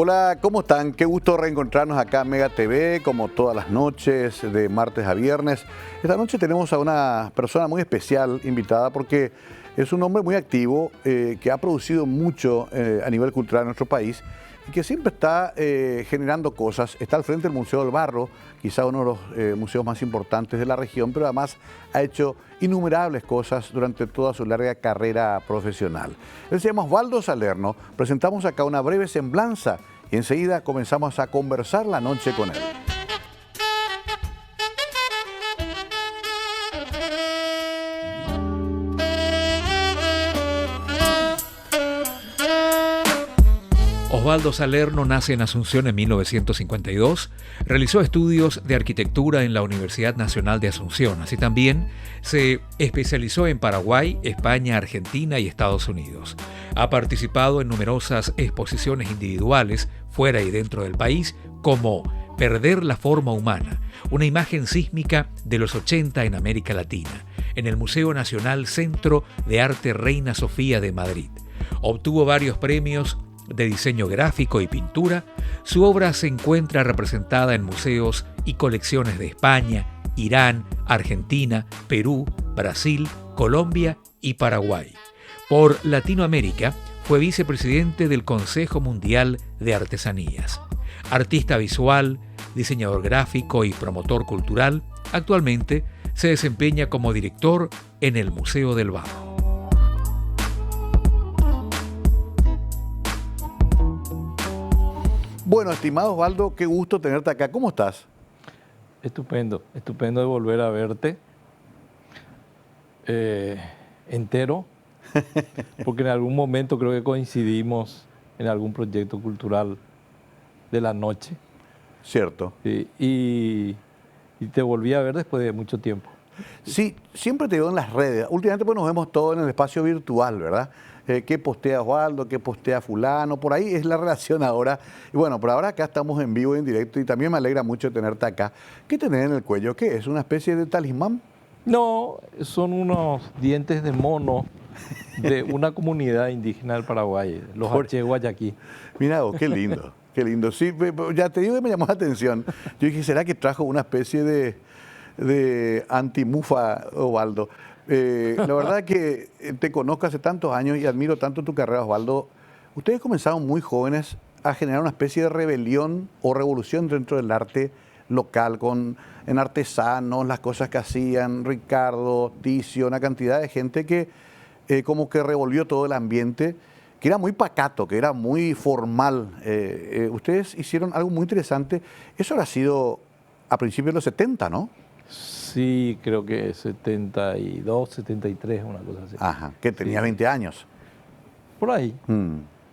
Hola, ¿cómo están? Qué gusto reencontrarnos acá en Mega TV, como todas las noches, de martes a viernes. Esta noche tenemos a una persona muy especial invitada porque es un hombre muy activo que ha producido mucho a nivel cultural en nuestro país y que siempre está generando cosas. Está al frente del Museo del Barro, quizá uno de los museos más importantes de la región, pero además ha hecho innumerables cosas durante toda su larga carrera profesional. Él se llama Osvaldo Salerno. Presentamos acá una breve semblanza y enseguida comenzamos a conversar la noche con él. Osvaldo Salerno nace en Asunción en 1952, realizó estudios de arquitectura en la Universidad Nacional de Asunción, así también se especializó en Paraguay, España, Argentina y Estados Unidos. Ha participado en numerosas exposiciones individuales fuera y dentro del país, como Perder la forma humana, una imagen sísmica de los 80 en América Latina, en el Museo Nacional Centro de Arte Reina Sofía de Madrid. Obtuvo varios premios de diseño gráfico y pintura. Su obra se encuentra representada en museos y colecciones de España, Irán, Argentina, Perú, Brasil, Colombia y Paraguay. Por Latinoamérica, fue vicepresidente del Consejo Mundial de Artesanías. Artista visual, diseñador gráfico y promotor cultural, actualmente se desempeña como director en el Museo del Barro. Bueno, estimado Osvaldo, qué gusto tenerte acá. ¿Cómo estás? Estupendo de volver a verte entero, porque en algún momento creo que coincidimos en algún proyecto cultural de la noche. Cierto. Y te volví a ver después de mucho tiempo. Sí, siempre te veo en las redes. Últimamente pues nos vemos todo en el espacio virtual, ¿verdad? ¿Qué postea Osvaldo? ¿Qué postea fulano? Por ahí es la relación ahora. Y bueno, por ahora acá estamos en vivo, en directo, y también me alegra mucho tenerte acá. ¿Qué tenés en el cuello? ¿Qué es? ¿Una especie de talismán? No, son unos dientes de mono de una comunidad indígena del Paraguay, los H. Guayaquí. Mira vos, qué lindo, qué lindo. Sí, ya te digo que me llamó la atención. Yo dije, ¿será que trajo una especie de antimufa, Osvaldo? La verdad que te conozco hace tantos años y admiro tanto tu carrera, Osvaldo. Ustedes comenzaron muy jóvenes a generar una especie de rebelión o revolución dentro del arte local, en artesanos, las cosas que hacían, Ricardo, Ticio, una cantidad de gente que como que revolvió todo el ambiente, que era muy pacato, que era muy formal. Ustedes hicieron algo muy interesante. Eso habrá sido a principios de los 70, ¿no? Sí, creo que 72, 73, una cosa así. Ajá, que tenía Sí. 20 años. Por ahí,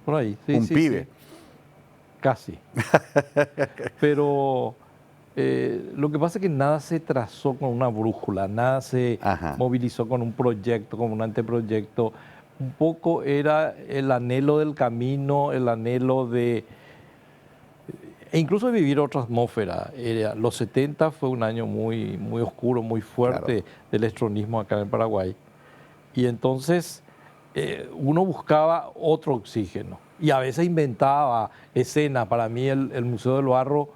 por ahí. Sí, Un sí, pibe. sí. Casi. Pero lo que pasa es que nada se trazó con una brújula, nada se Ajá. movilizó con un proyecto, con un anteproyecto. Un poco era el anhelo del camino, el anhelo de... E incluso de vivir otra atmósfera. Los 70 fue un año muy, muy oscuro, muy fuerte del electronismo acá en Paraguay. Y entonces uno buscaba otro oxígeno. Y a veces inventaba escenas. Para mí el Museo del Barro,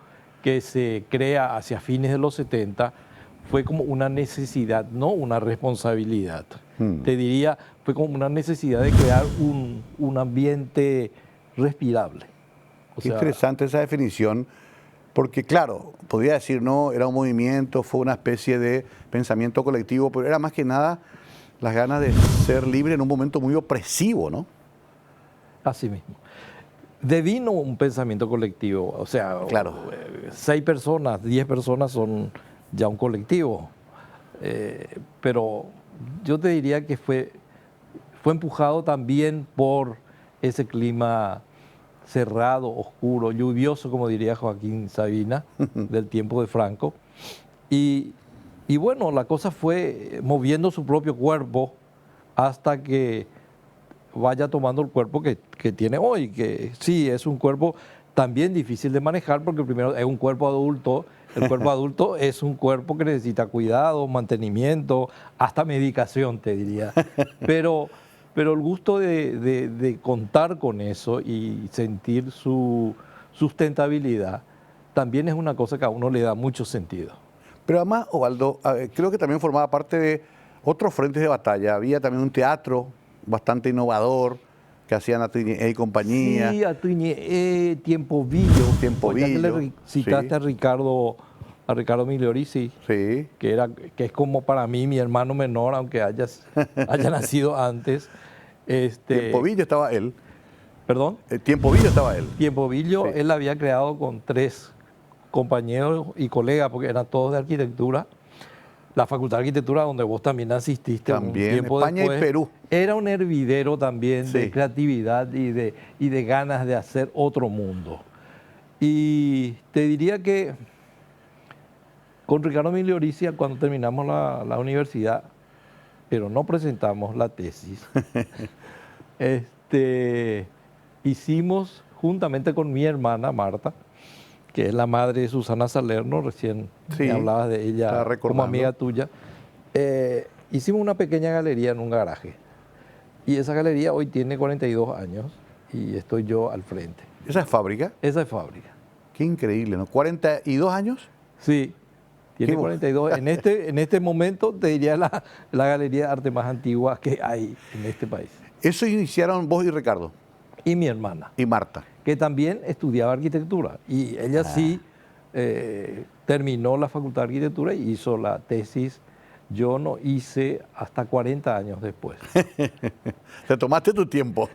que se crea hacia fines de los 70, fue como una necesidad, no una responsabilidad. Te diría, fue como una necesidad de crear un ambiente respirable. Qué interesante esa definición, porque claro, podría decir, no, era un movimiento, fue una especie de pensamiento colectivo, pero era más que nada las ganas de ser libre en un momento muy opresivo, ¿no? Así mismo. Devino un pensamiento colectivo, o sea, Claro. 6 personas, 10 personas son ya un colectivo, pero yo te diría que fue empujado también por ese clima cerrado, oscuro, lluvioso, como diría Joaquín Sabina, del tiempo de Franco. Y bueno, la cosa fue moviendo su propio cuerpo hasta que vaya tomando el cuerpo que tiene hoy, que sí, es un cuerpo también difícil de manejar porque primero es un cuerpo adulto. El cuerpo adulto es un cuerpo que necesita cuidado, mantenimiento, hasta medicación, te diría. Pero el gusto de contar con eso y sentir su sustentabilidad, también es una cosa que a uno le da mucho sentido. Pero además, Osvaldo, creo que también formaba parte de otros frentes de batalla. Había también un teatro bastante innovador que hacían Atuñé y compañía. Sí, Atuñé, Tiempo Billo. Tiempo Ya que Billo, le citaste sí. a Ricardo Migliori, sí. Sí. Que es como para mí mi hermano menor, aunque haya nacido antes. Tiempo Billo estaba él. ¿Perdón? Tiempo Billo estaba él. Tiempo Billo, Sí. él había creado con 3 compañeros y colegas, porque eran todos de arquitectura. La Facultad de Arquitectura, donde vos también asististe También, un tiempo España después, y Perú. era un hervidero también de Sí. creatividad y de ganas de hacer otro mundo. Y te diría que con Ricardo Migliorisi, cuando terminamos la universidad, pero no presentamos la tesis, hicimos juntamente con mi hermana Marta, que es la madre de Susana Salerno, recién Sí, me hablabas de estaba ella recordando. como amiga tuya, hicimos una pequeña galería en un garaje. Y esa galería hoy tiene 42 años y estoy yo al frente. ¿Esa es fábrica? Esa es fábrica. Qué increíble, ¿no? ¿42 años? Sí, tiene Qué 42. En este momento te diría la galería de arte más antigua que hay en este país. Eso iniciaron vos y Ricardo Y mi hermana, y Marta. que también estudiaba arquitectura. Y ella sí terminó la Facultad de Arquitectura y hizo la tesis. Yo no hice hasta 40 años después. Te tomaste tu tiempo.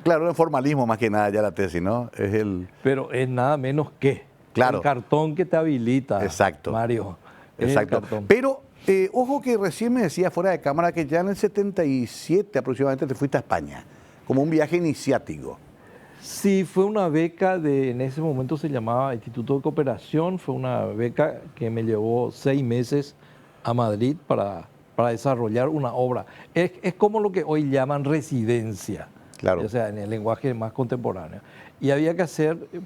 Claro, el formalismo más que nada ya la tesis, ¿no? Es el... Pero es nada menos que Claro. el cartón que te habilita, Exacto. Mario. Es el Exacto. cartón. Pero ojo que recién me decía fuera de cámara que ya en el 77 aproximadamente te fuiste a España, como un viaje iniciático. Sí, fue una beca en ese momento se llamaba Instituto de Cooperación, fue una beca que me llevó 6 meses a Madrid para desarrollar una obra. Es como lo que hoy llaman residencia, Claro. o sea, en el lenguaje más contemporáneo. Y había que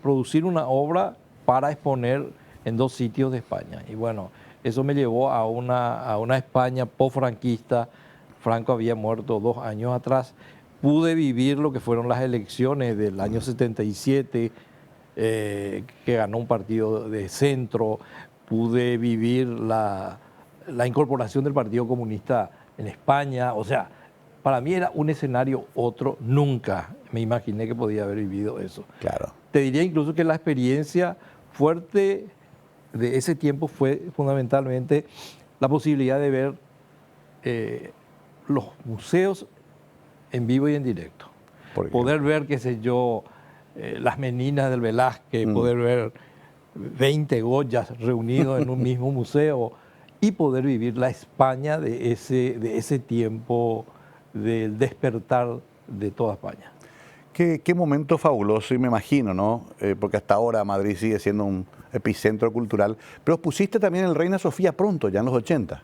producir una obra para exponer en 2 sitios de España. Y bueno, eso me llevó a una España post-franquista. Franco había muerto 2 años atrás. Pude vivir lo que fueron las elecciones del año 77, que ganó un partido de centro. Pude vivir la incorporación del Partido Comunista en España. O sea, para mí era un escenario otro. Nunca me imaginé que podía haber vivido eso. Claro. Te diría incluso que la experiencia fuerte de ese tiempo fue fundamentalmente la posibilidad de ver los museos en vivo y en directo. ¿Por qué? Poder ver, qué sé yo, las meninas del Velázquez, poder ver 20 Goyas reunidos en un mismo museo y poder vivir la España de ese tiempo del despertar de toda España. Qué momento fabuloso, y me imagino, ¿no? Porque hasta ahora Madrid sigue siendo un epicentro cultural. Pero os pusiste también el Reina Sofía pronto, ya en los 80.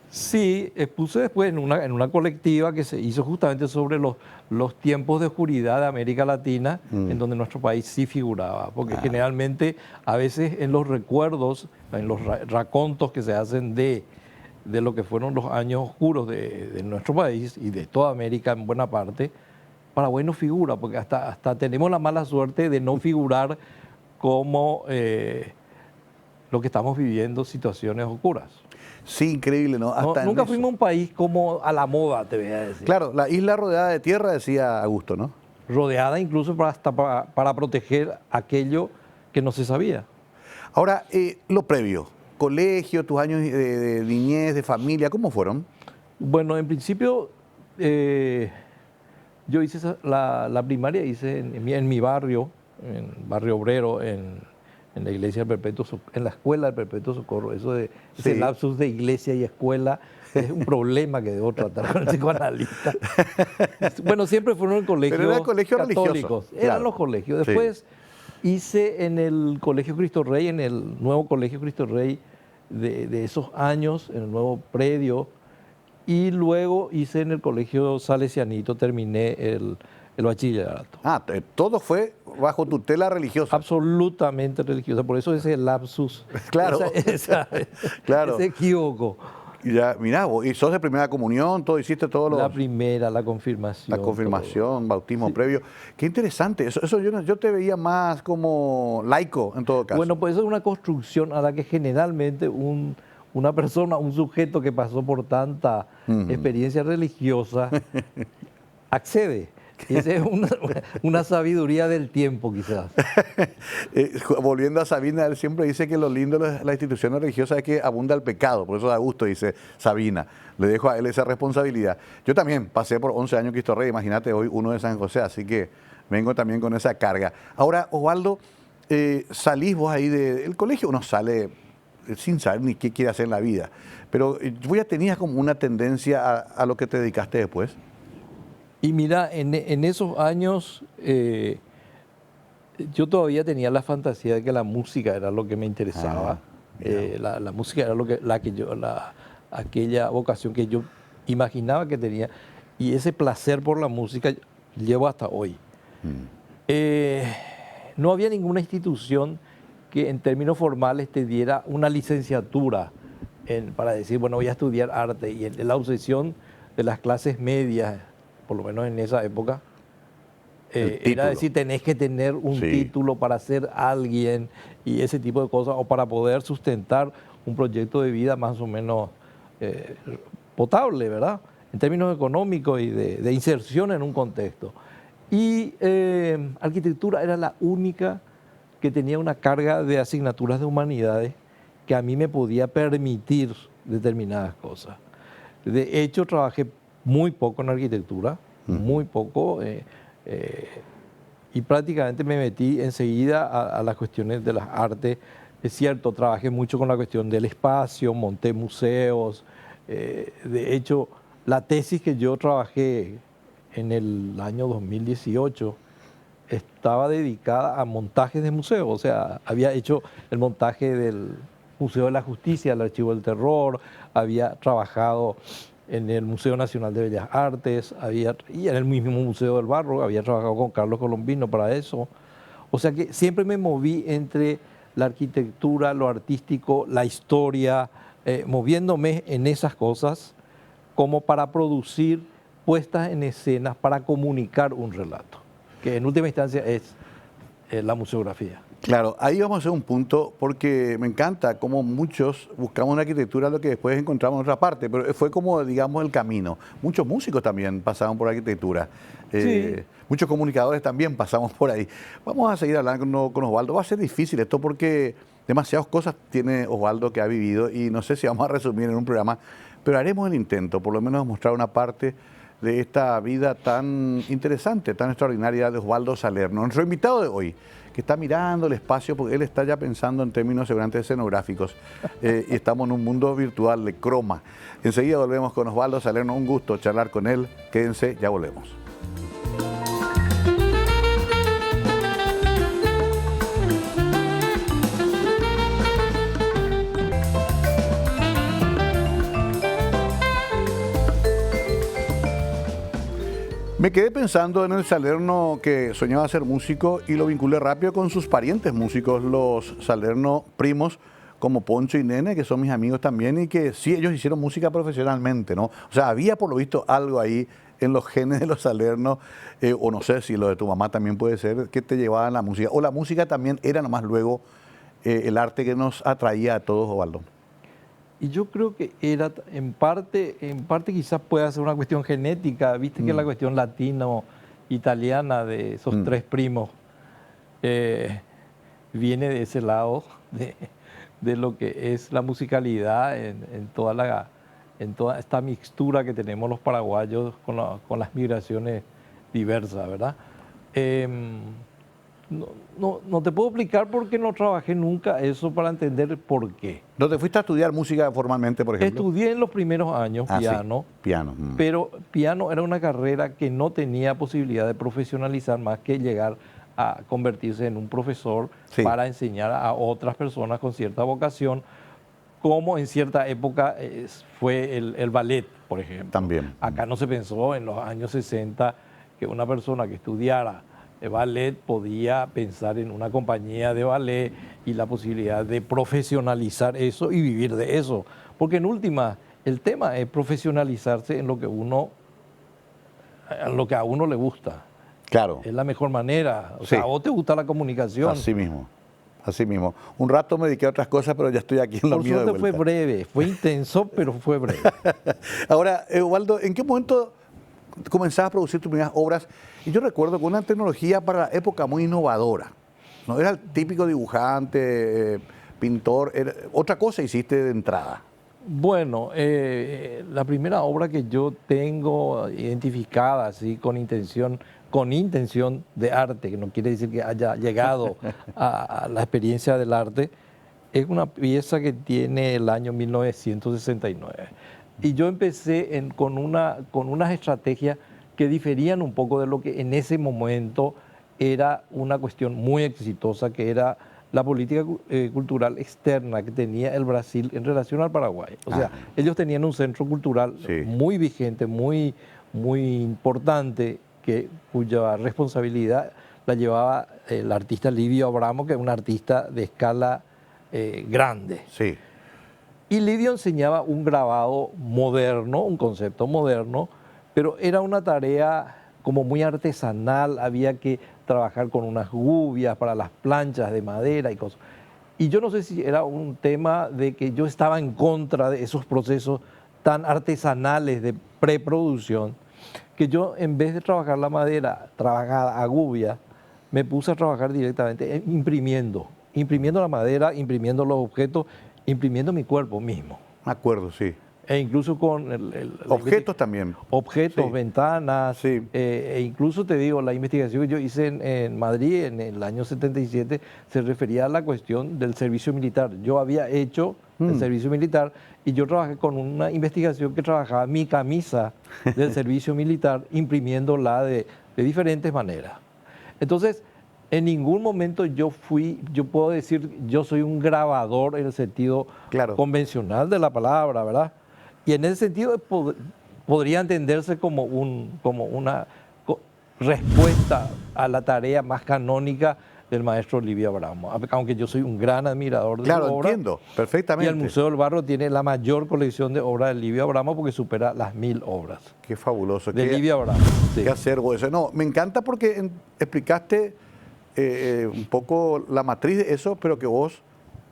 Sí, puse después en una colectiva que se hizo justamente sobre los tiempos de oscuridad de América Latina, en donde nuestro país sí figuraba, porque generalmente a veces en los recuerdos, en los racontos que se hacen de lo que fueron los años oscuros de nuestro país y de toda América en buena parte, Paraguay no figura, porque hasta tenemos la mala suerte de no figurar como lo que estamos viviendo, situaciones oscuras. Sí, increíble, ¿no? No, Hasta en nunca eso. fuimos un país como a la moda, te voy a decir. Claro, la isla rodeada de tierra, decía Augusto, ¿no? Rodeada incluso para proteger aquello que no se sabía. Ahora, lo previo, colegio, tus años de niñez, de familia, ¿cómo fueron? Bueno, en principio yo hice la primaria, hice en mi barrio, en Barrio Obrero, en la iglesia del Perpetuo Socorro, en la escuela del Perpetuo Socorro. Ese Sí. lapsus de iglesia y escuela es un problema que debo tratar con el psicoanalista. Bueno, siempre fueron colegios Pero era colegio católicos. religioso, Eran claro. los colegios. Sí. Después hice en el Colegio Cristo Rey, en el nuevo Colegio Cristo Rey de esos años, en el nuevo predio. Y luego hice en el Colegio Salesianito, terminé el bachillerato. Todo fue bajo tutela religiosa. Absolutamente religiosa, por eso ese lapsus, Claro. ese Claro. equívoco. Y ya, mirá, y sos de primera comunión, todo, hiciste todo lo... La primera, la confirmación. La confirmación, todo. bautismo Sí. previo. Qué interesante. Eso yo te veía más como laico en todo caso. Bueno, pues eso es una construcción a la que generalmente una persona, un sujeto que pasó por tanta experiencia religiosa accede. Y esa es una sabiduría del tiempo, quizás. Volviendo a Sabina, él siempre dice que lo lindo de las instituciones religiosas es que abunda el pecado. Por eso da gusto, dice Sabina. Le dejo a él esa responsabilidad. Yo también pasé por 11 años Cristo Rey. Imagínate, hoy uno de San José, así que vengo también con esa carga. Ahora, Osvaldo, salís vos ahí del colegio, uno sale sin saber ni qué quiere hacer en la vida. Pero vos ya tenías como una tendencia a lo que te dedicaste después. Y mira, en esos años yo todavía tenía la fantasía de que la música era lo que me interesaba. La música era aquella vocación que yo imaginaba que tenía. Y ese placer por la música llevo hasta hoy. No había ninguna institución que en términos formales te diera una licenciatura para decir, bueno, voy a estudiar arte. Y la obsesión de las clases medias, por lo menos en esa época, era decir, tenés que tener un título para ser alguien y ese tipo de cosas, o para poder sustentar un proyecto de vida más o menos potable, ¿verdad? En términos económicos y de inserción en un contexto. Y arquitectura era la única que tenía una carga de asignaturas de humanidades que a mí me podía permitir determinadas cosas. De hecho, trabajé muy poco en arquitectura, muy poco, y prácticamente me metí enseguida a las cuestiones de las artes. Es cierto, trabajé mucho con la cuestión del espacio, monté museos. De hecho, la tesis que yo trabajé en el año 2018 estaba dedicada a montajes de museos. O sea, había hecho el montaje del Museo de la Justicia, el Archivo del Terror, había trabajado en el Museo Nacional de Bellas Artes, y en el mismo Museo del Barro, había trabajado con Carlos Colombino para eso. O sea que siempre me moví entre la arquitectura, lo artístico, la historia, moviéndome en esas cosas como para producir puestas en escenas, para comunicar un relato, que en última instancia es la museografía. Claro, ahí vamos a hacer un punto porque me encanta cómo muchos buscamos una arquitectura lo que después encontramos en otra parte, pero fue como, digamos, el camino. Muchos músicos también pasaron por arquitectura, muchos comunicadores también pasamos por ahí. Vamos a seguir hablando con Osvaldo. Va a ser difícil esto porque demasiadas cosas tiene Osvaldo que ha vivido y no sé si vamos a resumir en un programa, pero haremos el intento, por lo menos mostrar una parte de esta vida tan interesante, tan extraordinaria de Osvaldo Salerno. Nuestro invitado de hoy, que está mirando el espacio, porque él está ya pensando en términos seguramente escenográficos, y estamos en un mundo virtual de croma. Enseguida volvemos con Osvaldo Salerno, un gusto charlar con él. Quédense, ya volvemos. Me quedé pensando en el Salerno que soñaba ser músico y lo vinculé rápido con sus parientes músicos, los Salerno primos, como Poncho y Nene, que son mis amigos también, y que sí, ellos hicieron música profesionalmente, ¿no? O sea, había por lo visto algo ahí en los genes de los Salerno, o no sé si lo de tu mamá también puede ser, que te llevaban la música, o la música también era nomás luego el arte que nos atraía a todos, Osvaldo. Y yo creo que era, en parte quizás pueda ser una cuestión genética, viste que la cuestión latino-italiana de esos tres primos viene de ese lado, de lo que es la musicalidad en toda esta mixtura que tenemos los paraguayos con las migraciones diversas, ¿verdad? No te puedo explicar porque no trabajé nunca eso para entender por qué. ¿No te fuiste a estudiar música formalmente, por ejemplo? Estudié en los primeros años piano, sí, piano. Pero piano era una carrera que no tenía posibilidad de profesionalizar más que llegar a convertirse en un profesor para enseñar a otras personas con cierta vocación, como en cierta época fue el ballet, por ejemplo. También. Acá no se pensó en los años 60 que una persona que estudiara ballet podía pensar en una compañía de ballet y la posibilidad de profesionalizar eso y vivir de eso. Porque en última, El tema es profesionalizarse en lo que a uno le gusta. Claro. Es la mejor manera. O Sí. sea, a vos te gusta la comunicación. Así mismo. Así mismo. Un rato me dediqué a otras cosas, pero ya estoy aquí en lo Por mío de suerte fue vuelta. breve, fue intenso, pero fue breve. Ahora, Ubaldo, ¿en qué momento comenzabas a producir tus primeras obras? Y yo recuerdo con una tecnología para la época muy innovadora. No era el típico dibujante, pintor, otra cosa hiciste de entrada. Bueno, la primera obra que yo tengo identificada así con intención de arte, que no quiere decir que haya llegado a la experiencia del arte, es una pieza que tiene el año 1969. Y yo empecé con unas estrategias que diferían un poco de lo que en ese momento era una cuestión muy exitosa, que era la política cultural externa que tenía el Brasil en relación al Paraguay. O sea, ellos tenían un centro cultural Sí. muy vigente, muy importante, cuya responsabilidad la llevaba el artista Livio Abramo, que es un artista de escala grande. Sí. Y Livio enseñaba un grabado moderno, un concepto moderno, pero era una tarea como muy artesanal, había que trabajar con unas gubias para las planchas de madera y cosas. Y yo no sé si era un tema de que yo estaba en contra de esos procesos tan artesanales de preproducción, que yo en vez de trabajar la madera trabajada a gubia, me puse a trabajar directamente imprimiendo la madera, imprimiendo los objetos, imprimiendo mi cuerpo mismo. Me acuerdo, sí. E incluso con Objetos también. objetos, Sí. ventanas, Sí. e incluso te digo, la investigación que yo hice en Madrid en el año 77 se refería a la cuestión del servicio militar. Yo había hecho el servicio militar y yo trabajé con una investigación que trabajaba mi camisa del servicio militar, imprimiéndola de diferentes maneras. Entonces, en ningún momento yo puedo decir, yo soy un grabador en el sentido Claro. convencional de la palabra, ¿verdad? Y en ese sentido podría entenderse como una respuesta a la tarea más canónica del maestro Livio Abramo, aunque yo soy un gran admirador de Claro, su obra. entiendo, Y perfectamente. el Museo del Barro tiene la mayor colección de obras de Livio Abramo porque supera las 1000 obras Qué fabuloso. de qué, Livio Abramo. Sí. qué acervo eso. No, me encanta porque explicaste un poco la matriz de eso, pero que vos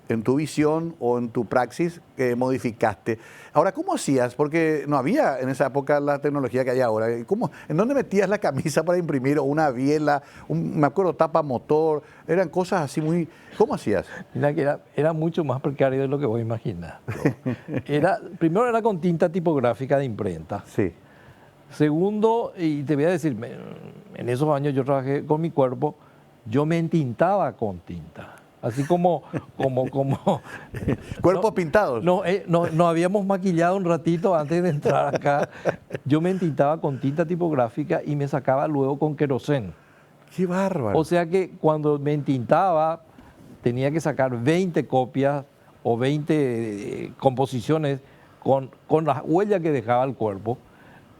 en tu visión o en tu praxis modificaste. Ahora, ¿cómo hacías? Porque no había en esa época la tecnología que hay ahora. ¿En dónde metías la camisa para imprimir? O una biela, me acuerdo, tapa motor, eran cosas así muy... ¿Cómo hacías? Mira que era mucho más precario de lo que vos imaginás. Primero era con tinta tipográfica de imprenta. Sí. Segundo, y te voy a decir, en esos años yo trabajé con mi cuerpo, yo me entintaba con tinta. Así como Cuerpos pintados. nos habíamos maquillado un ratito antes de entrar acá. Yo me entintaba con tinta tipográfica y me sacaba luego con querosén. Qué bárbaro. O sea que cuando me entintaba tenía que sacar 20 copias o 20 composiciones con las huellas que dejaba el cuerpo.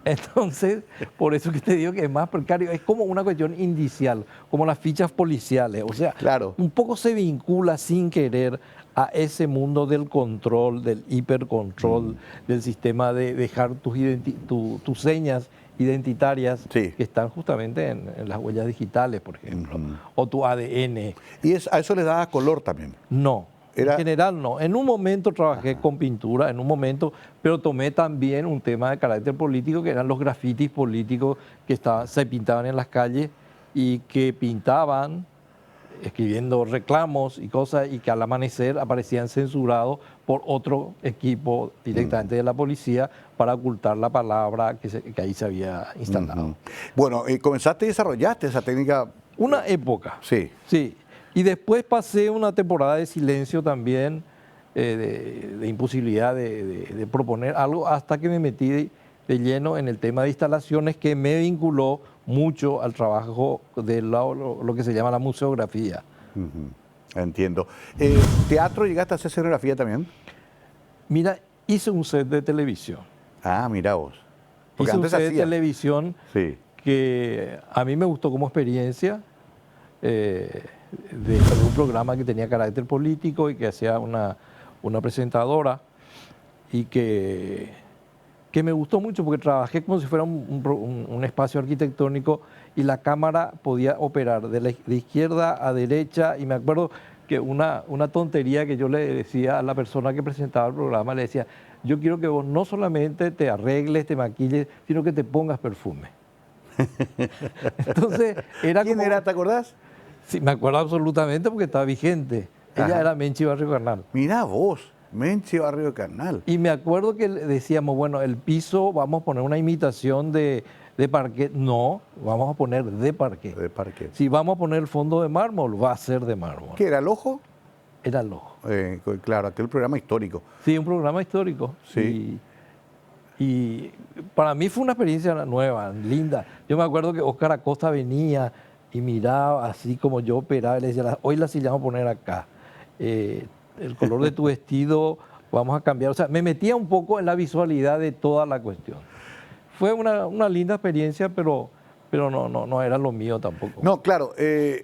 Entonces, por eso que te digo que es más precario, es como una cuestión indicial, como las fichas policiales. O sea, Claro. un poco se vincula sin querer a ese mundo del control, del hipercontrol, del sistema de dejar tus señas identitarias Sí. que están justamente en las huellas digitales, por ejemplo, o tu ADN. Y a eso le daba color también. No, Era- en general no. En un momento trabajé con pintura, en un momento, pero tomé también un tema de carácter político, que eran los grafitis políticos que se pintaban en las calles y que pintaban escribiendo reclamos y cosas y que al amanecer aparecían censurados por otro equipo directamente de la policía para ocultar la palabra que ahí se había instalado. Ujú. Bueno, comenzaste y desarrollaste esa técnica. Una época. Sí. Sí. Y después pasé una temporada de silencio también, de imposibilidad de proponer algo, hasta que me metí de lleno en el tema de instalaciones, que me vinculó mucho al trabajo de lo que se llama la museografía. Ujú. Entiendo. ¿Teatro llegaste a hacer escenografía también? Mira, hice un set de televisión. Ah, mira vos. Porque Hice un antes set de hacías. televisión Sí. que a mí me gustó como experiencia, de un programa que tenía carácter político y que hacía una presentadora y que que me gustó mucho porque trabajé como si fuera un espacio arquitectónico y la cámara podía operar de izquierda a derecha. Y me acuerdo que una tontería que yo le decía a la persona que presentaba el programa, le decía, yo quiero que vos no solamente te arregles, te maquilles, sino que te pongas perfume. Entonces, ¿Quién era, te acordás? Sí, me acuerdo absolutamente porque estaba vigente. Ella Ajá. era Menchi Barrio Carnal. Mirá vos, Menchi Barrio Carnal. Y me acuerdo que decíamos, bueno, el piso, vamos a poner una imitación de parquet. No, vamos a poner de parquet. De parquet. Si vamos a poner el fondo de mármol, va a ser de mármol. ¿Qué era, el ojo? Era el ojo. Claro, aquel programa histórico. Sí, un programa histórico. Sí. Y para mí fue una experiencia nueva, linda. Yo me acuerdo que Oscar Acosta venía y miraba así como yo operaba y le decía, hoy la silla vamos a poner acá. El color de tu vestido vamos a cambiar. O sea, me metía un poco en la visualidad de toda la cuestión. Fue una linda experiencia, pero no era lo mío tampoco. No, claro,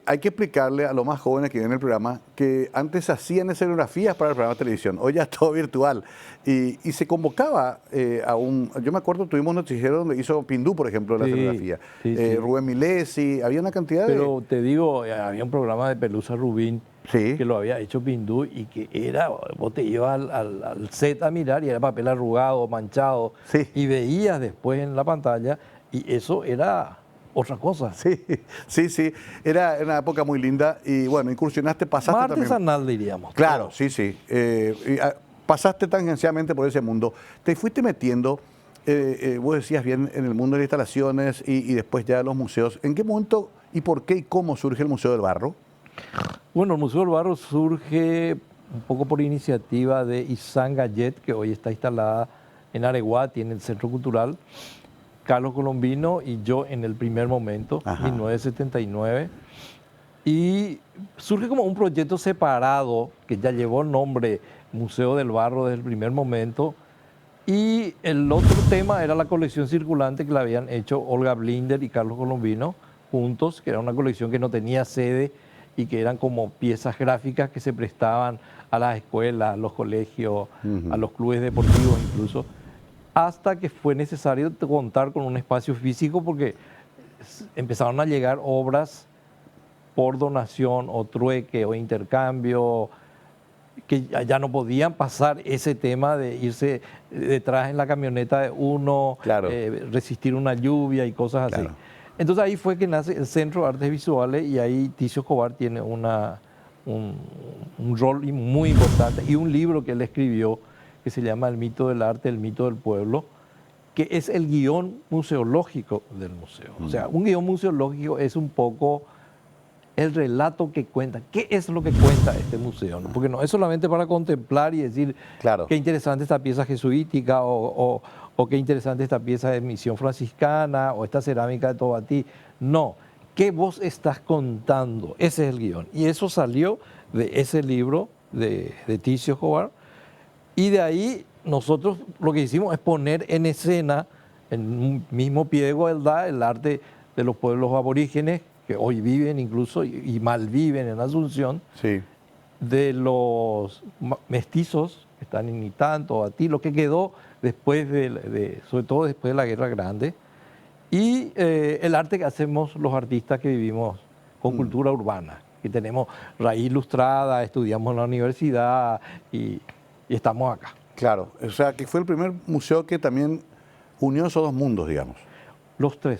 hay que explicarle a los más jóvenes que ven el programa que antes hacían escenografías para el programa de televisión, hoy ya es todo virtual. Y se convocaba yo me acuerdo, tuvimos un noticiero donde hizo Pindú, por ejemplo, la escenografía. Sí. Rubén Milesi, había una cantidad Pero te digo, había un programa de Pelusa Rubín Sí. que lo había hecho Pindú y que era, vos te ibas al set a mirar y era papel arrugado, manchado, Sí. y veías después en la pantalla y eso era otra cosa. Sí, era una época muy linda y bueno, incursionaste, pasaste Más también. artesanal, diríamos. Claro, sí. Pasaste tangencialmente por ese mundo. Te fuiste metiendo, vos decías bien, en el mundo de las instalaciones y después ya de los museos. ¿En qué momento y por qué y cómo surge el Museo del Barro? Bueno, el Museo del Barro surge un poco por iniciativa de Isan Gallet, que hoy está instalada en Areguá, tiene el Centro Cultural, Carlos Colombino y yo en el primer momento, Ajá. 1979. Y surge como un proyecto separado que ya llevó el nombre Museo del Barro desde el primer momento. Y el otro tema era la colección circulante que la habían hecho Olga Blinder y Carlos Colombino juntos, que era una colección que no tenía sede y que eran como piezas gráficas que se prestaban a las escuelas, a los colegios, a los clubes deportivos incluso, hasta que fue necesario contar con un espacio físico porque empezaron a llegar obras por donación o trueque o intercambio, que ya no podían pasar ese tema de irse detrás en la camioneta de uno, Claro. Resistir una lluvia y cosas así. Claro. Entonces ahí fue que nace el Centro de Artes Visuales y ahí Ticio Escobar tiene un rol muy importante y un libro que él escribió que se llama El mito del arte, el mito del pueblo, que es el guión museológico del museo. O sea, un guión museológico es un poco el relato que cuenta. ¿Qué es lo que cuenta este museo? ¿No? Porque no es solamente para contemplar y decir Claro. qué interesante esta pieza jesuítica o qué interesante esta pieza de misión franciscana o esta cerámica de Tobatí. No, ¿qué vos estás contando? Ese es el guión. Y eso salió de ese libro de Ticio Escobar. Y de ahí nosotros lo que hicimos es poner en escena, en un mismo pie de igualdad, el arte de los pueblos aborígenes, que hoy viven incluso y malviven en Asunción, Sí. de los mestizos que están en Itán, Tobatí, lo que quedó después sobre todo después de la Guerra Grande, y el arte que hacemos los artistas que vivimos con cultura urbana, que tenemos raíz ilustrada, estudiamos en la universidad y estamos acá. Claro, o sea que fue el primer museo que también unió esos dos mundos, digamos. Los tres.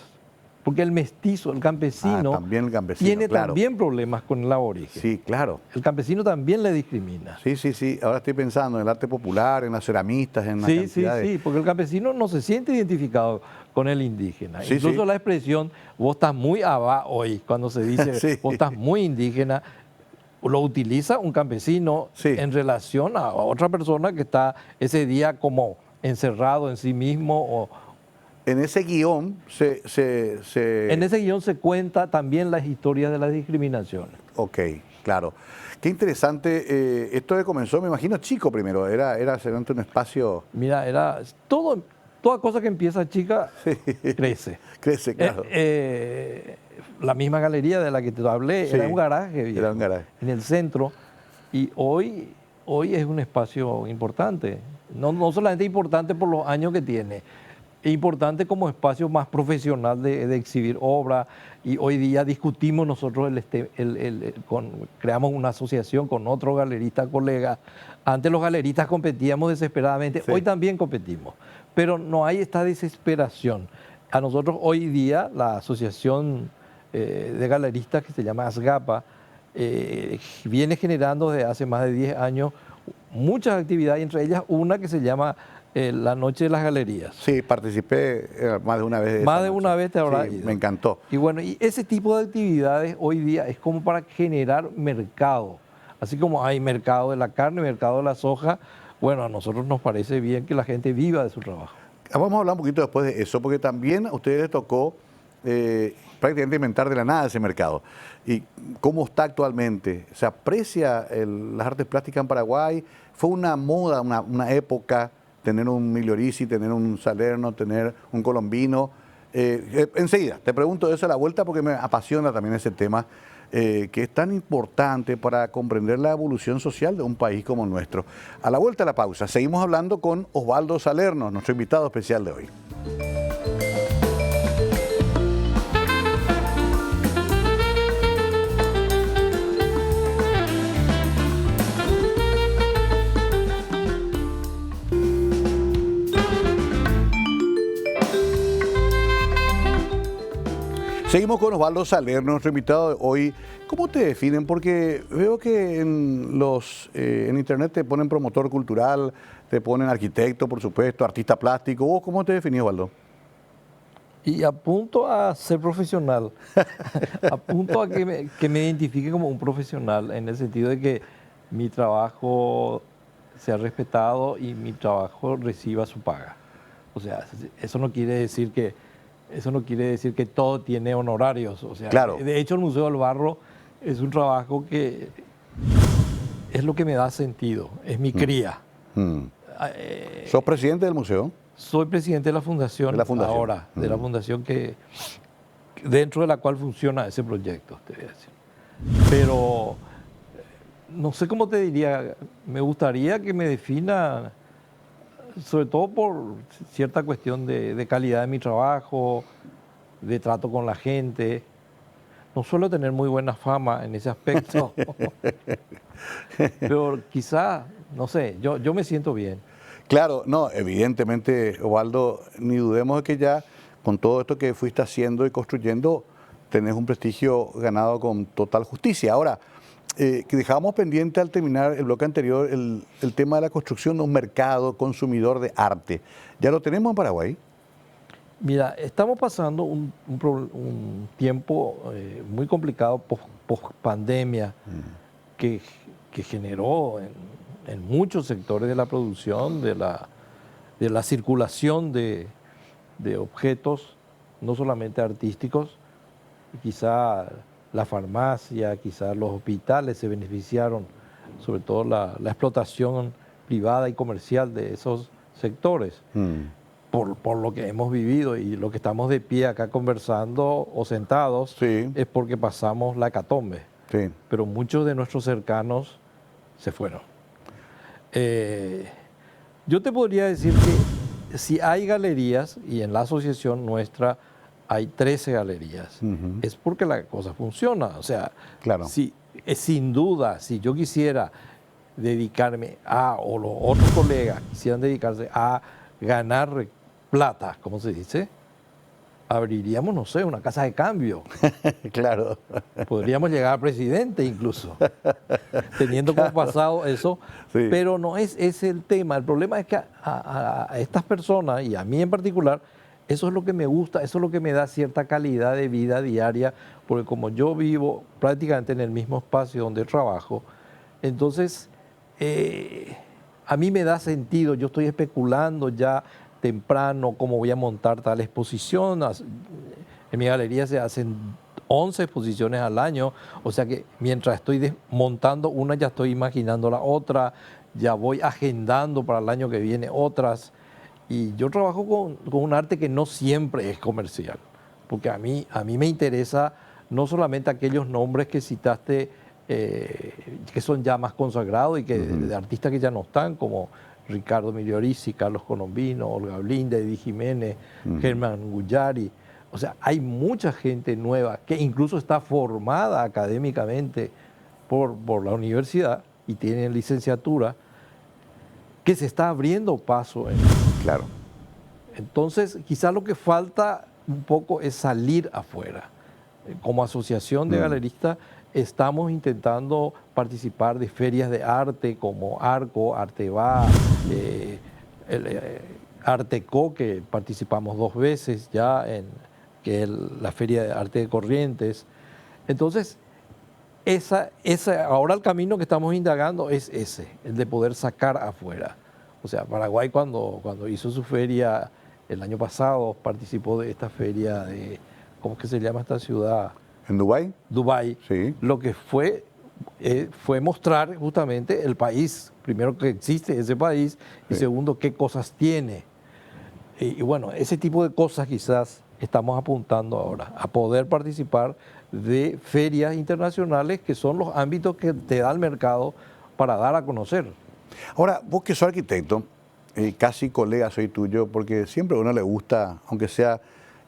Porque el mestizo, el campesino, también el campesino, tiene claro. también problemas con el aborigen. Sí, claro. El campesino también le discrimina. Sí. Ahora estoy pensando en el arte popular, en las ceramistas, en la Sí, cantidad de... porque el campesino no se siente identificado con el indígena. Sí, Incluso sí. la expresión, vos estás muy abajo hoy, cuando se dice Sí. vos estás muy indígena, lo utiliza un campesino Sí. en relación a otra persona que está ese día como encerrado en sí mismo. En ese guión En ese guión se cuenta también las historias de las discriminaciones. Ok, claro. Qué interesante. Esto que comenzó, me imagino, chico primero. Era solamente un espacio... Mira, toda cosa que empieza chica crece. Crece, claro. La misma galería de la que te hablé Sí, era un garaje, viejo, era un garaje. en el centro, y hoy es un espacio importante. No solamente importante por los años que tiene, es importante como espacio más profesional de exhibir obra, y hoy día discutimos nosotros, creamos una asociación con otros galeristas colegas. Antes los galeristas competíamos desesperadamente, Sí. hoy también competimos, pero no hay esta desesperación. A nosotros hoy día la asociación de galeristas, que se llama ASGAPA, viene generando desde hace más de 10 años muchas actividades, entre ellas una que se llama la Noche de las Galerías. Sí, participé más de una vez. Más de una vez te habrá Sí, ido. me encantó. Y bueno, y ese tipo de actividades hoy día es como para generar mercado. Así como hay mercado de la carne, mercado de la soja, bueno, a nosotros nos parece bien que la gente viva de su trabajo. Vamos a hablar un poquito después de eso, porque también a ustedes les tocó prácticamente inventar de la nada ese mercado. ¿Y cómo está actualmente? ¿Se aprecia las artes plásticas en Paraguay? ¿Fue una moda, una época, tener un Migliorisi, tener un Salerno, tener un Colombino? Enseguida, te pregunto eso a la vuelta porque me apasiona también ese tema, que es tan importante para comprender la evolución social de un país como el nuestro. A la vuelta de la pausa, seguimos hablando con Osvaldo Salerno, nuestro invitado especial de hoy. Seguimos con Osvaldo Salerno, nuestro invitado de hoy. ¿Cómo te definen? Porque veo que en internet te ponen promotor cultural, te ponen arquitecto, por supuesto, artista plástico. ¿Vos cómo te definís, Osvaldo? Y apunto a ser profesional, apunto a que me identifique como un profesional, en el sentido de que mi trabajo sea respetado y mi trabajo reciba su paga. O sea, eso no quiere decir que todo tiene honorarios. O sea, Claro. De hecho, el Museo del Barro es un trabajo que es lo que me da sentido, es mi cría. ¿Sos presidente del museo? Soy presidente de la fundación, De la fundación. ahora, de la fundación dentro de la cual funciona ese proyecto, te voy a decir. Pero no sé cómo te diría, me gustaría que me defina, sobre todo por cierta cuestión de calidad de mi trabajo, de trato con la gente. No suelo tener muy buena fama en ese aspecto, pero quizá, no sé, yo me siento bien. Claro, no, evidentemente, Osvaldo, ni dudemos de que ya con todo esto que fuiste haciendo y construyendo, tenés un prestigio ganado con total justicia. Ahora, que dejábamos pendiente al terminar el bloque anterior el tema de la construcción de un mercado consumidor de arte. ¿Ya lo tenemos en Paraguay? Mira, estamos pasando un tiempo muy complicado post pandemia que generó en muchos sectores de la producción, de la circulación de objetos, no solamente artísticos. Quizá la farmacia, quizá los hospitales se beneficiaron, sobre todo la explotación privada y comercial de esos sectores. Por lo que hemos vivido y lo que estamos de pie acá conversando o sentados, Sí. es porque pasamos la hecatombe. Sí. Pero muchos de nuestros cercanos se fueron. Yo te podría decir que si hay galerías, y en la asociación nuestra hay 13 galerías, es porque la cosa funciona. O sea, Claro. sin duda, si yo quisiera dedicarme o los otros colegas quisieran dedicarse a ganar plata, como se dice, abriríamos, no sé, una casa de cambio. Claro. Podríamos llegar a presidente incluso, teniendo como pasado eso. Sí. Pero no es ese el tema. El problema es que a estas personas, y a mí en particular, eso es lo que me gusta, eso es lo que me da cierta calidad de vida diaria, porque como yo vivo prácticamente en el mismo espacio donde trabajo, entonces a mí me da sentido. Yo estoy especulando ya temprano cómo voy a montar tal exposición. En mi galería se hacen 11 exposiciones al año, o sea que mientras estoy montando una ya estoy imaginando la otra, ya voy agendando para el año que viene otras. Y yo trabajo con un arte que no siempre es comercial, porque a mí me interesa no solamente aquellos nombres que citaste, que son ya más consagrados y que de artistas que ya no están, como Ricardo Migliorisi, Carlos Colombino, Olga Blinda, Eddie Jiménez, Germán Guyari. O sea, hay mucha gente nueva que incluso está formada académicamente por la universidad y tiene licenciatura, que se está abriendo paso en... Claro. Entonces, quizás lo que falta un poco es salir afuera. Como asociación de galeristas estamos intentando participar de ferias de arte como Arco, Arteba, Arteco, que participamos 2 veces ya en que es la Feria de Arte de Corrientes. Entonces, ahora el camino que estamos indagando es ese, el de poder sacar afuera. O sea, Paraguay cuando hizo su feria el año pasado participó de esta feria de, ¿cómo es que se llama esta ciudad? ¿En Dubái? Dubái. Sí. Lo que fue mostrar justamente el país, primero que existe ese país y segundo qué cosas tiene. Y bueno, ese tipo de cosas quizás estamos apuntando ahora, a poder participar de ferias internacionales que son los ámbitos que te da el mercado para dar a conocer. Ahora, vos que sos arquitecto, casi colega soy tuyo, porque siempre a uno le gusta, aunque sea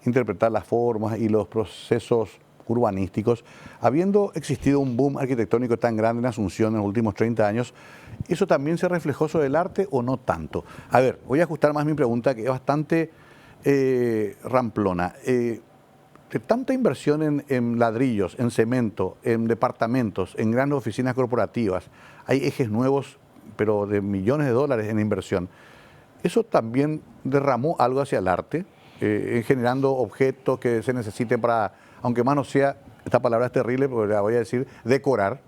interpretar las formas y los procesos urbanísticos. Habiendo existido un boom arquitectónico tan grande en Asunción en los últimos 30 años, ¿eso también se reflejó sobre el arte o no tanto? A ver, voy a ajustar más mi pregunta, que es bastante ramplona. De tanta inversión en ladrillos, en cemento, en departamentos, en grandes oficinas corporativas, hay ejes nuevos, pero de millones de dólares en inversión. ¿Eso también derramó algo hacia el arte, generando objetos que se necesiten para, aunque más no sea, esta palabra es terrible, pero la voy a decir, decorar?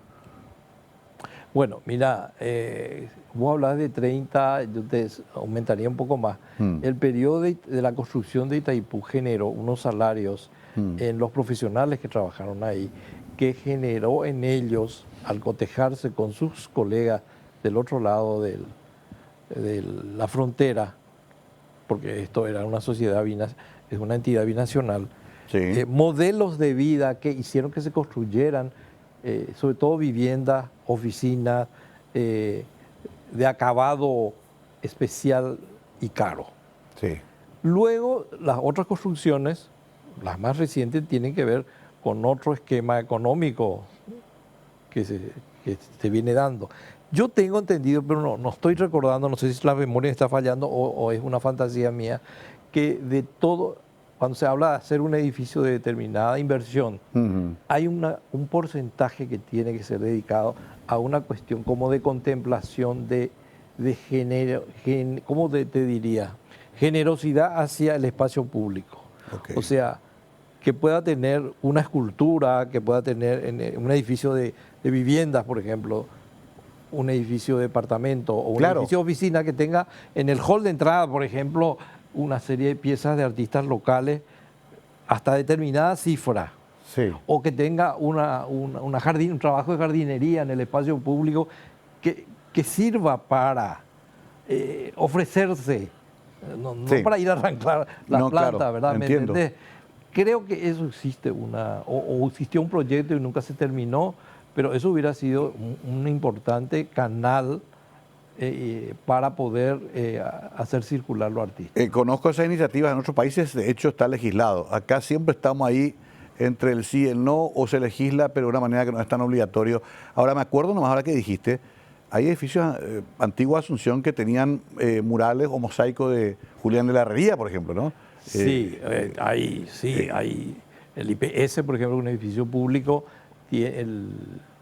Bueno, mira, vos hablas de 30, yo te aumentaría un poco más. El periodo de la construcción de Itaipú generó unos salarios en los profesionales que trabajaron ahí, que generó en ellos, al cotejarse con sus colegas del otro lado de la frontera, porque esto era una sociedad, es una entidad binacional, Sí. Modelos de vida que hicieron que se construyeran, sobre todo viviendas, oficinas, de acabado especial y caro. Sí. Luego, las otras construcciones, las más recientes, tienen que ver con otro esquema económico que se viene dando. Yo tengo entendido, pero no estoy recordando, no sé si la memoria está fallando o es una fantasía mía, que de todo, cuando se habla de hacer un edificio de determinada inversión, hay un porcentaje que tiene que ser dedicado a una cuestión como de contemplación ¿cómo te diría? Generosidad hacia el espacio público. Okay. O sea, que pueda tener una escultura, que pueda tener un edificio de viviendas, por ejemplo, un edificio de departamento o un edificio de oficina que tenga en el hall de entrada, por ejemplo, una serie de piezas de artistas locales hasta determinada cifra. Sí. O que tenga un trabajo de jardinería en el espacio público que sirva para ofrecerse, no para ir a arrancar la planta, claro, ¿verdad? ¿Me entiendo. entendés? Creo que eso existe, o existió un proyecto y nunca se terminó, pero eso hubiera sido un importante canal para poder hacer circular lo artístico. Conozco esas iniciativas en otros países, de hecho está legislado. Acá siempre estamos ahí entre el sí y el no, o se legisla, pero de una manera que no es tan obligatorio. Ahora me acuerdo nomás ahora que dijiste, hay edificios antiguos de Asunción que tenían murales o mosaicos de Julián de la Herrería, por ejemplo, ¿no? Sí, hay el IPS, por ejemplo, un edificio público,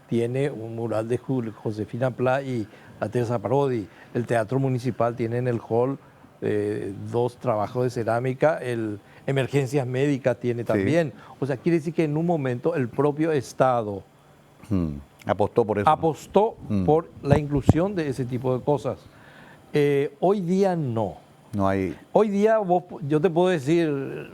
tiene un mural de Josefina Pla y la Teresa Parodi. El Teatro Municipal tiene en el hall 2 trabajos de cerámica, el Emergencias Médicas tiene también. Sí. O sea, quiere decir que en un momento el propio Estado apostó por eso. Apostó por la inclusión de ese tipo de cosas. Hoy día no. No hay... Hoy día yo te puedo decir,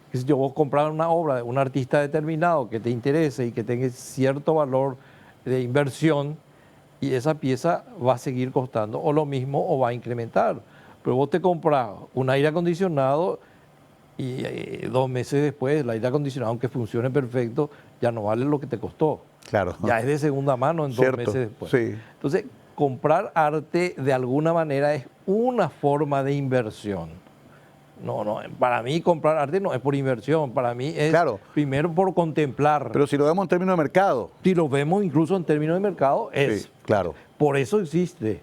que si vos compras una obra de un artista determinado que te interese y que tenga cierto valor de inversión, y esa pieza va a seguir costando o lo mismo o va a incrementar. Pero vos te compras un aire acondicionado y 2 meses después el aire acondicionado, aunque funcione perfecto, ya no vale lo que te costó. Claro. Ya es de segunda mano en 2 meses después. Sí. Entonces, comprar arte de alguna manera es una forma de inversión. No, para mí comprar arte no es por inversión, para mí es Claro. primero por contemplar. Pero si lo vemos en términos de mercado. Si lo vemos incluso en términos de mercado, es. Sí, claro. Por eso existe.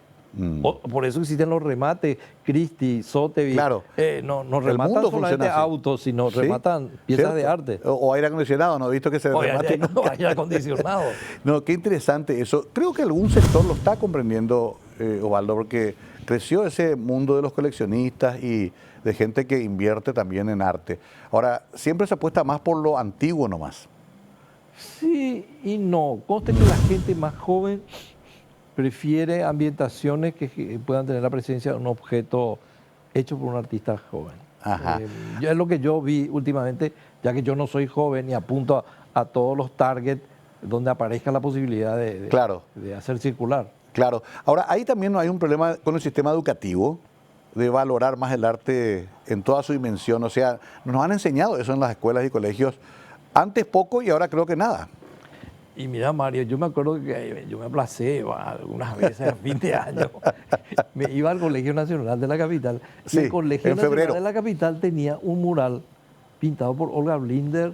Por eso existen los remates, Christie, Sotheby's. Claro. No El rematan mundo solamente funciona así. autos, sino Sí, rematan piezas de ¿cierto? arte. O aire acondicionado, no he visto que se O remate nunca. aire acondicionado. No, qué interesante eso. Creo que algún sector lo está comprendiendo, Osvaldo, porque creció ese mundo de los coleccionistas y de gente que invierte también en arte. Ahora, siempre se apuesta más por lo antiguo nomás. Sí y no. Conste que la gente más joven prefiere ambientaciones que puedan tener la presencia de un objeto hecho por un artista joven. Ajá. Es lo que yo vi últimamente, ya que yo no soy joven y apunto a todos los targets donde aparezca la posibilidad Claro. de hacer circular. Claro. Ahora, ahí también hay un problema con el sistema educativo de valorar más el arte en toda su dimensión. O sea, nos han enseñado eso en las escuelas y colegios antes poco y ahora creo que nada. Y mira, Mario, yo me acuerdo que yo me aplacé algunas veces a fin de año. Me iba al Colegio Nacional de la Capital. Sí, y el Colegio en Nacional febrero. de la Capital tenía un mural pintado por Olga Blinder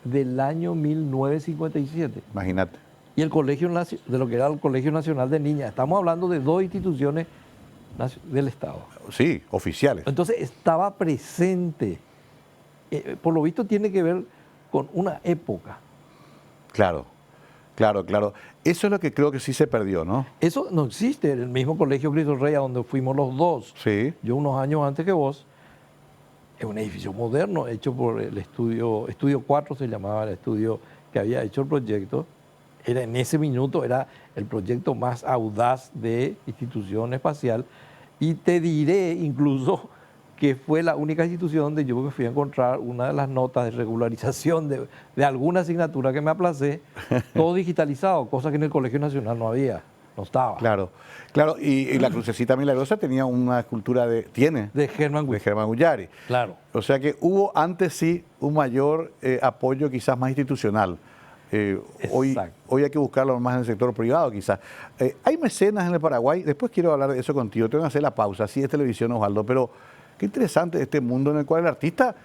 del año 1957. Imagínate. Y el Colegio de lo que era el Colegio Nacional de Niñas. Estamos hablando de dos instituciones del Estado. Sí, oficiales. Entonces estaba presente. Por lo visto tiene que ver con una época. Claro, claro, claro. Eso es lo que creo que sí se perdió, ¿no? Eso no existe en el mismo Colegio Cristo Rey, a donde fuimos los dos. Sí. Yo unos años antes que vos. Es un edificio moderno hecho por el Estudio 4 se llamaba el estudio que había hecho el proyecto. En ese minuto era el proyecto más audaz de institución espacial. Y te diré incluso que fue la única institución donde yo me fui a encontrar una de las notas de regularización de alguna asignatura que me aplacé, todo digitalizado, cosa que en el Colegio Nacional no había, no estaba. Claro, claro. Y la Crucecita Milagrosa tenía una escultura tiene, De Germán de Gui. Germán Gullari. Claro. O sea que hubo antes sí un mayor apoyo quizás más institucional. Hoy hay que buscarlo más en el sector privado quizás. Hay mecenas en el Paraguay, después quiero hablar de eso contigo, tengo que hacer la pausa, sí es televisión, Osvaldo, pero qué interesante este mundo en el cual el artista,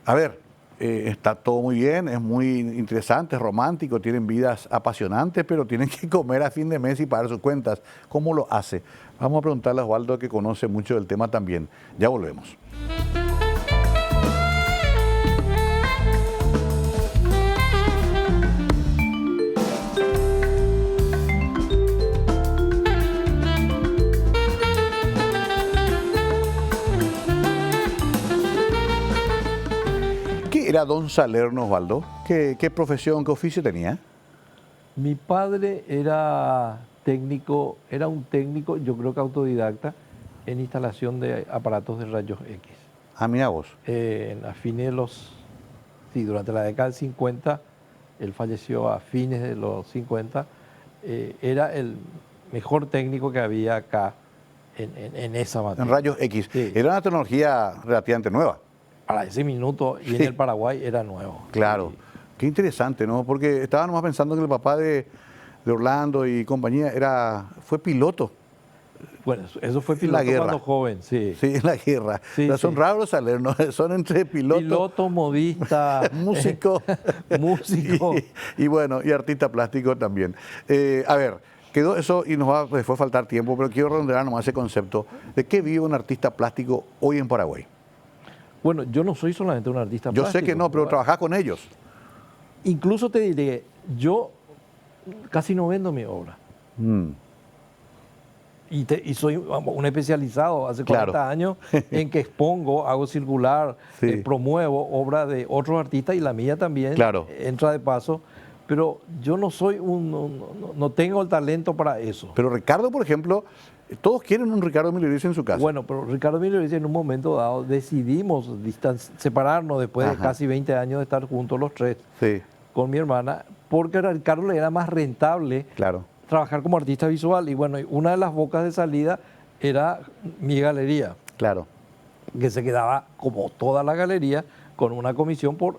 a ver, está todo muy bien, es muy interesante, es romántico, tienen vidas apasionantes, pero tienen que comer a fin de mes y pagar sus cuentas. ¿Cómo lo hace? Vamos a preguntarle a Osvaldo, que conoce mucho del tema también. Ya volvemos. ¿Qué era don Salerno, Osvaldo? ¿Qué profesión, qué oficio tenía? Mi padre era técnico, era un técnico, yo creo que autodidacta, en instalación de aparatos de rayos X. Ah, mira vos. A fines de durante la década del 50, él falleció a fines de los 50, era el mejor técnico que había acá en esa materia. En rayos X. Sí. Era una tecnología relativamente nueva. Para ese minuto, y en el Paraguay era nuevo. Claro. Qué interesante, ¿no? Porque estaba nomás pensando que el papá de Orlando y compañía fue piloto. Bueno, eso fue En piloto la guerra. cuando joven, sí. Sí, en la guerra. Sí, O sea, son sí. raros los Salernos, son entre Piloto, modista, músico, músico. y bueno, y artista plástico también. A ver, quedó eso y nos va después a faltar tiempo, pero quiero redondear nomás ese concepto de qué vive un artista plástico hoy en Paraguay. Bueno, yo no soy solamente un artista Yo plástico. sé que no, pero trabajás con ellos. Incluso te diré, yo casi no vendo mi obra. Mm. Y soy un especializado hace Claro. 40 años en que expongo, hago circular, Sí. promuevo obra de otros artistas y la mía también Claro. entra de paso. Pero yo no soy no tengo el talento para eso. Pero Ricardo, por ejemplo, todos quieren un Ricardo Migliorese en su casa. Bueno, pero Ricardo Migliorese en un momento dado decidimos separarnos después de Ajá. casi 20 años de estar juntos los tres Sí, con mi hermana, porque a Ricardo le era más rentable claro. trabajar como artista visual. Y bueno, una de las bocas de salida era mi galería, Claro. que se quedaba, como toda la galería, con una comisión por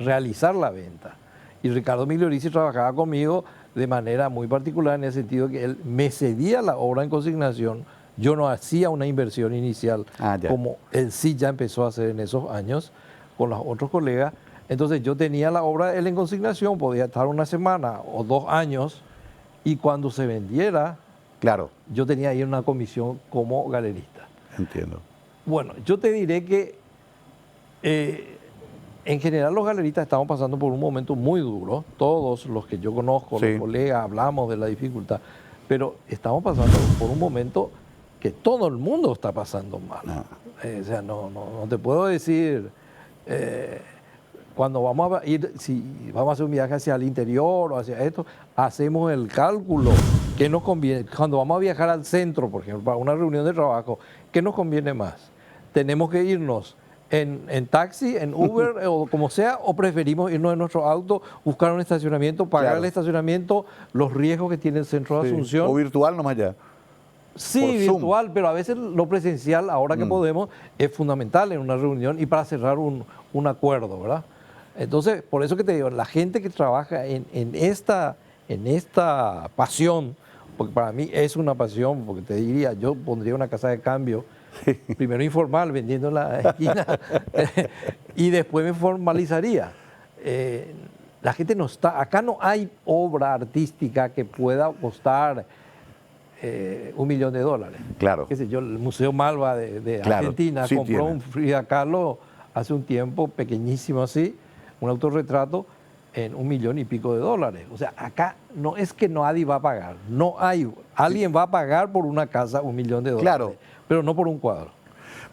realizar la venta. Y Ricardo Migliorese trabajaba conmigo de manera muy particular en el sentido que él me cedía la obra en consignación. Yo no hacía una inversión inicial como él sí ya empezó a hacer en esos años con los otros colegas. Entonces yo tenía la obra de él en consignación, podía estar una semana o 2 años y cuando se vendiera, claro, yo tenía ahí una comisión como galerista. Entiendo. Bueno, yo te diré que en general los galeristas estamos pasando por un momento muy duro, todos los que yo conozco, sí, los colegas, hablamos de la dificultad, pero estamos pasando por un momento que todo el mundo está pasando mal. O sea, no te puedo decir, cuando vamos a ir, si vamos a hacer un viaje hacia el interior o hacia esto, hacemos el cálculo, ¿qué nos conviene? Cuando vamos a viajar al centro, por ejemplo, para una reunión de trabajo, ¿qué nos conviene más? ¿Tenemos que irnos en taxi, en Uber o como sea, o preferimos irnos en nuestro auto, buscar un estacionamiento, pagar el estacionamiento, los riesgos que tiene el centro de Asunción? O virtual nomás ya. Sí, virtual, pero a veces lo presencial, ahora que podemos, es fundamental en una reunión y para cerrar un acuerdo, ¿verdad? Entonces, por eso que te digo, la gente que trabaja en esta pasión, porque para mí es una pasión, porque te diría, yo pondría una casa de cambio, primero informal, vendiendo en la esquina, y después me formalizaría. La gente no está, acá no hay obra artística que pueda costar $1 millón. Claro. Qué sé yo, el Museo Malva de Argentina compró un Frida Kahlo hace un tiempo, pequeñísimo así, un autorretrato en $1 millón y pico. O sea, acá no es que nadie va a pagar, no hay, alguien va a pagar por una casa $1 millón, claro, pero no por un cuadro.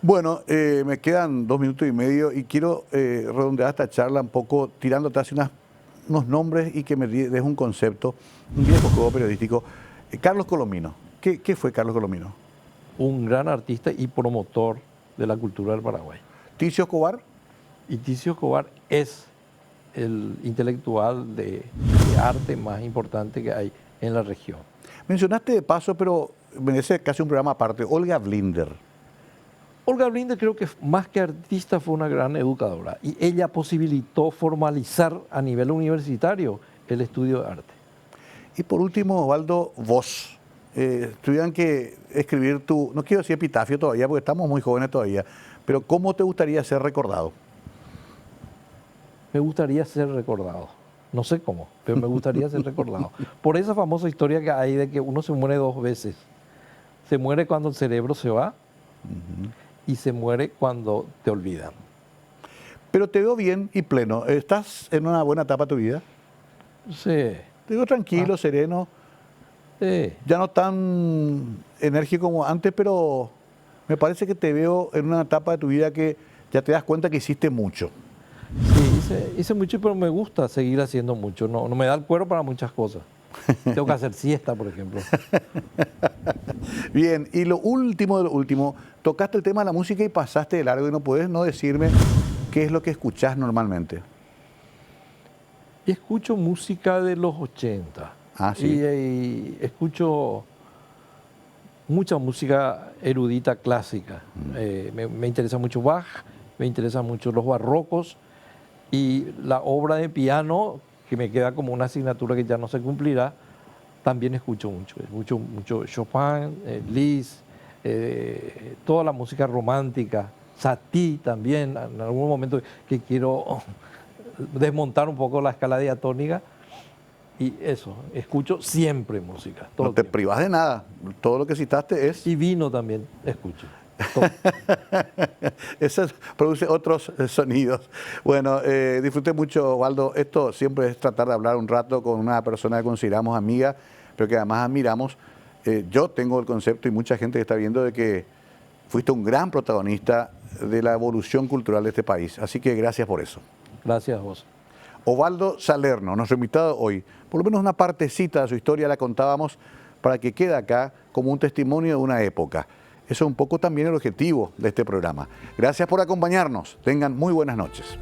Bueno, me quedan 2 minutos y medio y quiero redondear esta charla un poco tirándote hacia unos nombres y que me des un concepto, un viejo juego periodístico. Carlos Colomino, ¿qué fue Carlos Colomino? Un gran artista y promotor de la cultura del Paraguay. ¿Ticio Escobar? Y Ticio Escobar es el intelectual de arte más importante que hay en la región. Mencionaste de paso, pero merece casi un programa aparte, Olga Blinder. Olga Blinder creo que más que artista fue una gran educadora y ella posibilitó formalizar a nivel universitario el estudio de arte. Y por último, Osvaldo, vos. Tuvieran que escribir no quiero decir epitafio todavía porque estamos muy jóvenes todavía, pero ¿cómo te gustaría ser recordado? Me gustaría ser recordado. No sé cómo, pero me gustaría ser recordado. Por esa famosa historia que hay de que uno se muere 2 veces. Se muere cuando el cerebro se va y se muere cuando te olvidan. Pero te veo bien y pleno. ¿Estás en una buena etapa de tu vida? Sí. Te digo tranquilo, sereno. Sí. Ya no tan enérgico como antes, pero me parece que te veo en una etapa de tu vida que ya te das cuenta que hiciste mucho. Sí, hice mucho, pero me gusta seguir haciendo mucho. No me da el cuero para muchas cosas. Tengo que hacer siesta, por ejemplo. Bien, y lo último de lo último, tocaste el tema de la música y pasaste de largo y no puedes no decirme qué es lo que escuchás normalmente. Y escucho música de los 80. ¿Sí? Y escucho mucha música erudita clásica. Me interesa mucho Bach, me interesan mucho los barrocos y la obra de piano, que me queda como una asignatura que ya no se cumplirá, también escucho mucho Chopin, Liszt, toda la música romántica, Satie también, en algún momento que quiero desmontar un poco la escala diatónica. Y eso, escucho siempre música. No te privas de nada, todo lo que citaste es... Y vino también, escucho. Eso produce otros sonidos. Bueno, disfruté mucho, Osvaldo. Esto siempre es tratar de hablar un rato con una persona que consideramos amiga, pero que además admiramos. Yo tengo el concepto y mucha gente que está viendo de que fuiste un gran protagonista de la evolución cultural de este país. Así que gracias por eso. Gracias a vos. Osvaldo Salerno, nuestro invitado hoy. Por lo menos una partecita de su historia la contábamos para que quede acá como un testimonio de una época. Eso es un poco también el objetivo de este programa. Gracias por acompañarnos. Tengan muy buenas noches.